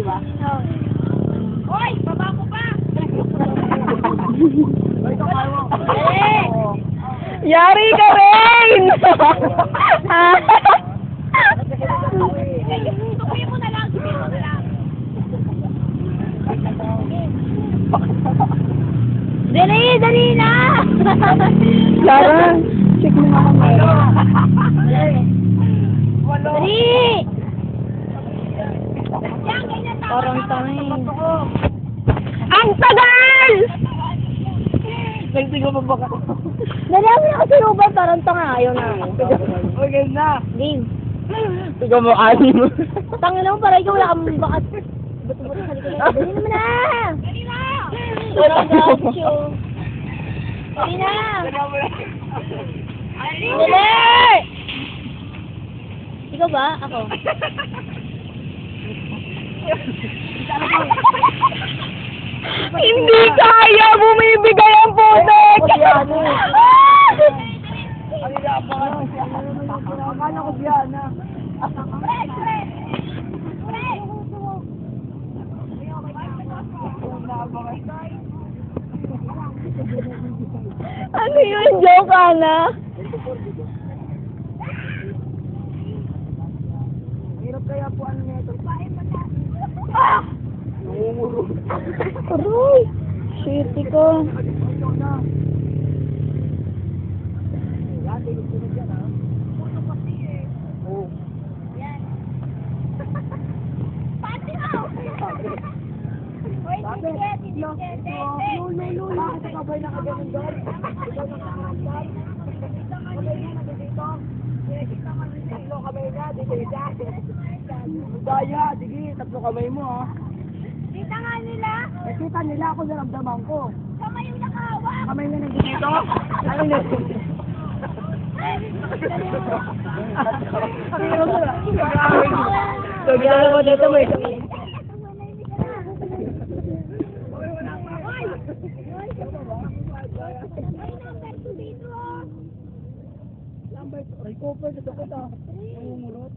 ba? Oo. Hoy! Baba ko pa! Eh! Yari ka rin! Tupi mo na lang, tupi mo na lang. Dali na! Lara, check mo nga kami. Dali! Yan, ganyan tama. Parang tangin. Ang tagal! Nagsigaw pa baka. Dali ako na kasi Ruben, parang tanga. Ayaw na. Okay na. Game. Ikaw mo, anim. Tanga naman, parang ikaw wala kang bakat. Buto-buto sa likod. Dali naman na! Dali na! Walang gaucho. Dali na! Dali! Ikaw ba? Ako. Hindi kaya bumibigay ang putek! Akala ko Diana. Ano yun? Joke, Ana? Hirap kaya po ano nito. Aroy! Shitty ko. Pati ako! Hoy, ticket, ticket, Bakit kabay na kaganon doon? Ikaw nakakaramdam? Kabay na nandito? Tatlo kamay na, dito isa. Daya, sige, tatlo kamay mo ha. Kita nga nila. Nakita nila ako naramdaman ko. Kamay yung nakahawak. Kamay na nandito? Ano na? Pag-aaral mo dito mo ito. Recover sa sakit ah. Namumulot.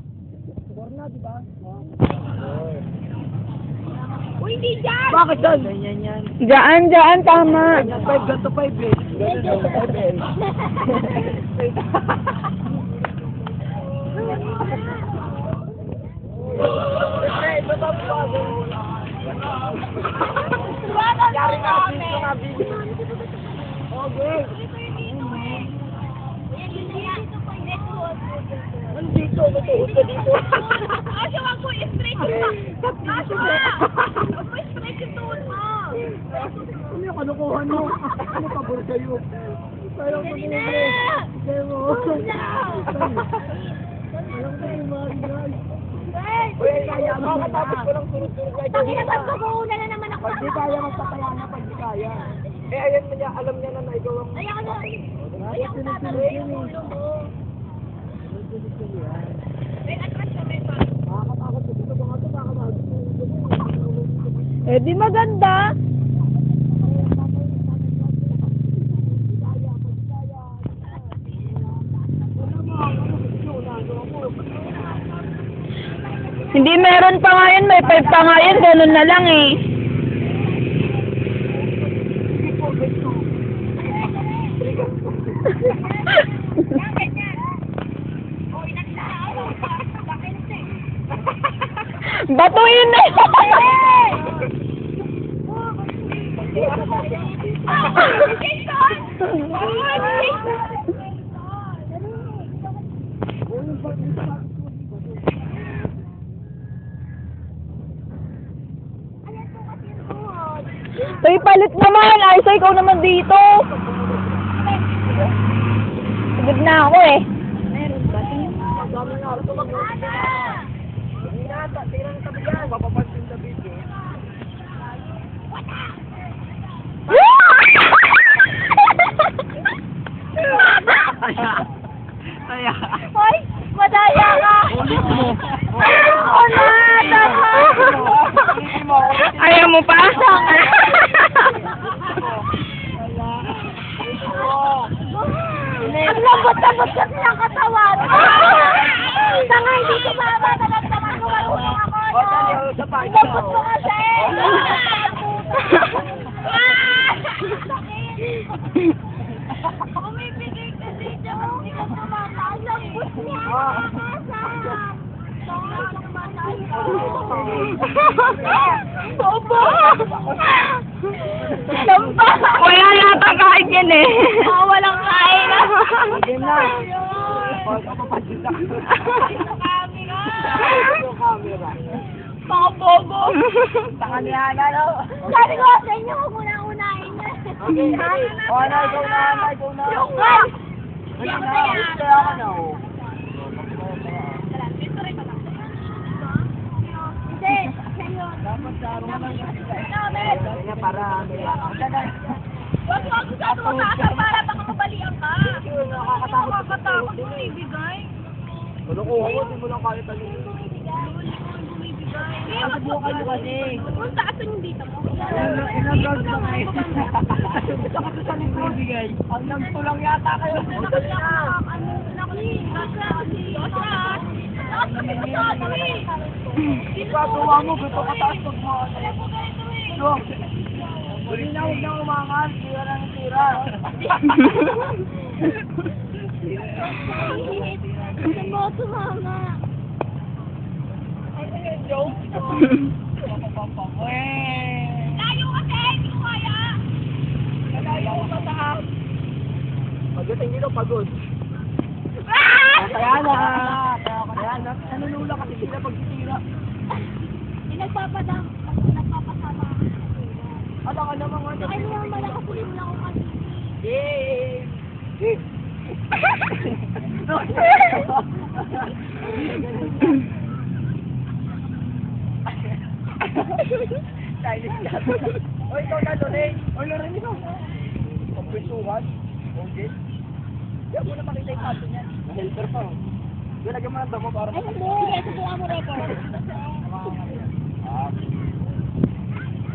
Corna, di ba? Uy, hindi dyan! Bakit doon? Ganyan yan. Diyan, tama. 5 ganito 5 eh. Ganito 5 eh. Yari ka kami. Okay. Dito, Nandito ka dito. Asya, wag mo i-straight yung Asya, wag mo i-straight yung tuhod mo. Ano yung kalukuhan mo? Ano pabor sa'yo? Parang Dali na! Kaya mo. Alam ko yung mga guys. Uy, kaya makakatapos ko lang sunod-sunod kaya Pag inasab ko, una na naman ako. pag di kaya magpapaya na pag di kaya. Eh, ayan mo niya, alam niya na ikaw ang... Ayaw na. Ayaw na tatawin yung ulo mo. May atras ka, may pa. Makakatakot ko dito mga ito, baka Eh, di maganda. Hindi meron pa ngayon, may 5 pa ngayon, ganun na lang eh. Yan, ganyan. O, inaglaan. Bakit eh? Batuin na yun! Tay, palit naman! Aysa, ikaw naman dito! Pagod na ako eh. Meron ba? Dami nga, ito mag-uusap. Hindi na, tira na tabi yan. Mapapansin sa video. Kaya. Hoy, madaya ka! Ulit mo. Ako na! Tama! Ayaw mo pa? Ang lambot-lambot kasi ng katawan! Tanga, hindi ko mama, nalamdaman ko marunong ako, no? pa. Tapos mo kasi! Umibigay kasi siya hindi ka tumataas ang bus niya. Opo! Wala yata kain yan eh. Oo, walang kain. Game na. Pagkapapadyo ka. Kami nga. Yung camera. Mga bobo. Taka ni Hana, no? Sabi ko sa inyo, huwag mo na unahin niya. Okay. O, Hana, ikaw na, Hana, ikaw na. Yung nga. Kaya ako na, oh. Hindi, siya yun. Dapat sa araw lang. Namin. Kaya para, Wag mo ako sa tumataas para baka mabalian ka. nakakatakot. Nakakatakot mo ibigay. Wala ko, hindi mo lang kaya talingin. Nasubukan mo kasi. Kung taas yung dito mo. Inagag na nga eh. Gusto ka sa likod. Ang nagto lang yata kayo. Dali na. Ipagawa mo, gusto ka taas pag mo. So, huli na, huwag na umangan. Tira na ng tira. Gusto mo tumama. Joke. Layo kasi, hindi ko kaya. Kaya ko mataas. Pagdating dito, pagod. Ah! Kaya na. Kaya na. Nanunula kasi sila pag titira. Hindi nagpapasama. Ala ka naman nga. Ay, mo naman malakas ulit lang ako kasi. Yay! Yay! Chinese cat. Oy, ikaw na, Lorraine. Oy, Lorraine, ikaw. Pagpisuhan. Okay. Diyan mo na makita yung kaso niyan. Helper pa. Doon, lagyan mo ng damo para Ay, hindi. Sige, subukan mo record.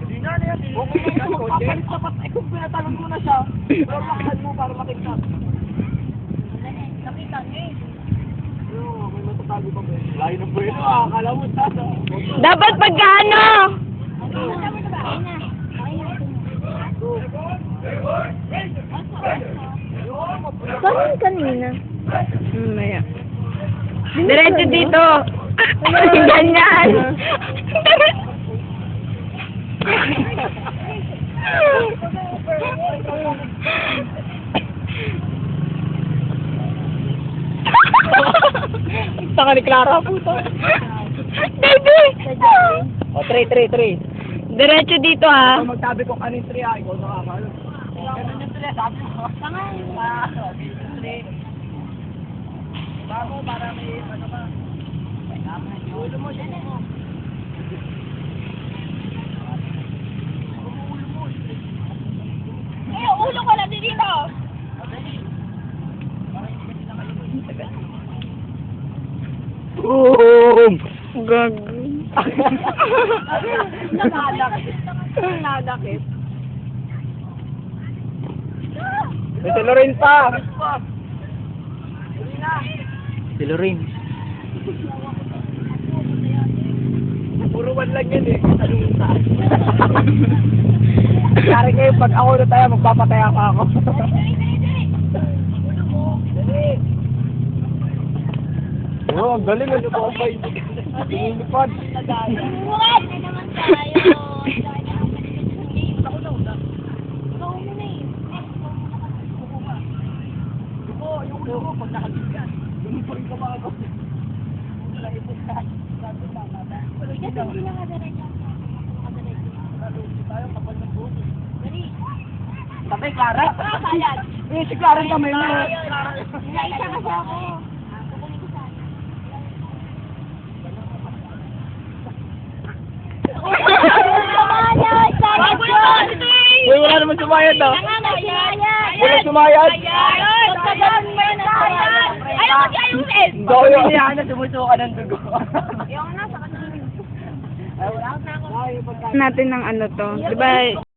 Hindi na yan. Okay na yan. Magpapalit sapat. Eh, kung pinatalon mo na siya, pero lakad mo para makita. Nakita niyo eh. Oo, may matatago pa ba? Layo ng buhay na. Akala mo tata. Dapat pagkano? Parang kanina. Maya. Diretso dito. Ganyan. Saka ni Clara po to. Baby! O, 3. Diretso dito ha. Kung magsabi ko kanin 3 ah, ikaw nakakalo. Ganun yung 3, sabi mo. Bago, para may ano ka. Ulo mo, dyan mo. Eh, ulo ko lang din dito. Boom! Gag. Nanakit. May si Lorraine pa. Si Lorraine. Puro one lang yan eh. Anong taas? Kari kayo, pag ako na tayo, magpapataya pa ako. Oo, ang galing ano ba? Lipad. Buwan na naman tayo. Ako na una. Ikaw muna eh. Yung ulo mo, pag nakagigyan. Yung pa rin ka ba ako? Kasi hindi na kadiretso. Tayo, kapal ng buto. Dali. Sabay, Clara. Kalat. Eh, si Clara kamay mo. Naisa kasi ako. Uy, wala naman sumayad ah. Wala sumayad. Ayaw mo siya ayusin! Doyo. Hindi na sumusuka ng dugo. Ayaw na sa kanina. Ay, wala na ako. Natin ng ano to. Diba